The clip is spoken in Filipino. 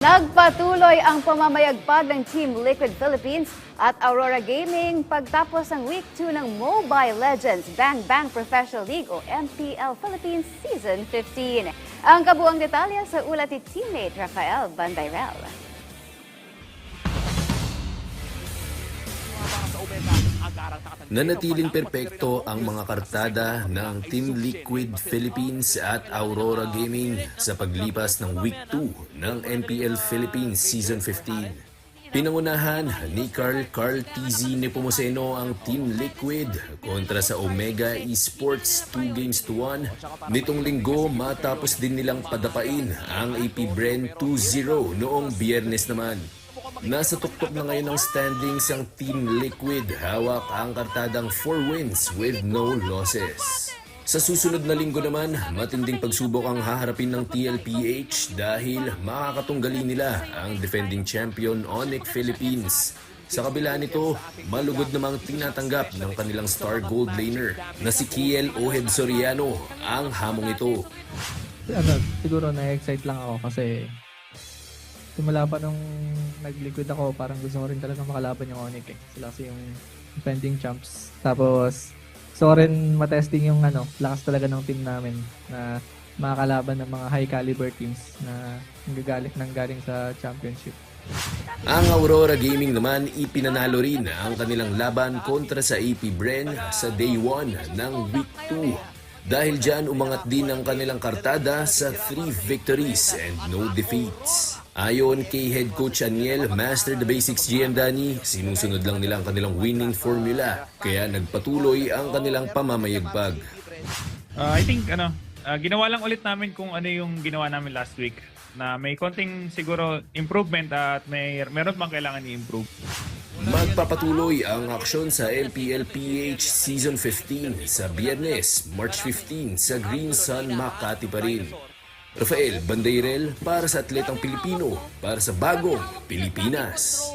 Nagpatuloy ang pamamayagpag ng Team Liquid Philippines at Aurora Gaming pagtapos ng Week 2 ng Mobile Legends Bang Bang Professional League o MPL Philippines Season 15. Ang kabuang detalye sa ulat ni teammate Rafael Bandayrel. Nanatiling perpekto ang mga kartada ng Team Liquid Philippines at Aurora Gaming sa paglipas ng Week 2 ng MPL Philippines Season 15. Pinangunahan ni Carl TZ Nepomuceno ang Team Liquid kontra sa Omega Esports 2-1 nitong linggo matapos din nilang padapain ang AP Bren 2-0 noong Biyernes naman. Nasa tuktok na ngayon ng standings ang Team Liquid, hawak ang kartadang 4 wins with no losses. Sa susunod na linggo naman, matinding pagsubok ang haharapin ng TLPH dahil makakatunggali nila ang defending champion Onyx Philippines. Sa kabila nito, malugod namang tinatanggap ng kanilang star gold laner na si Kiel Ohed Soriano ang hamong ito. Siguro na-excite lang ako kasi simula pa nung nag-liquid ako, parang gusto ko rin talaga makalaban yung Onyx eh. Sila kasi yung defending champs. Tapos, gusto ko rin matesting yung lakas talaga ng team namin na makakalaban ng mga high caliber teams na galing sa championship. Ang Aurora Gaming naman ipinanalo rin ang kanilang laban kontra sa AP Bren sa Day 1 ng Week 2. Dahil dyan umangat din ang kanilang kartada sa 3 victories and no defeats. Ayon kay Head Coach Aniel, Master the Basics GM Danny, sinusunod lang nila ang kanilang winning formula, kaya nagpatuloy ang kanilang pamamayagpag. I think ginawa lang ulit namin kung ano yung ginawa namin last week, na may konting siguro improvement at meron pang kailangan i-improve. Magpapatuloy ang aksyon sa MPL PH Season 15 sa Biyernes, March 15 sa Green Sun, Makati pa rin. Rafael Bandayrel para sa Atletang Pilipino, para sa Bagong Pilipinas.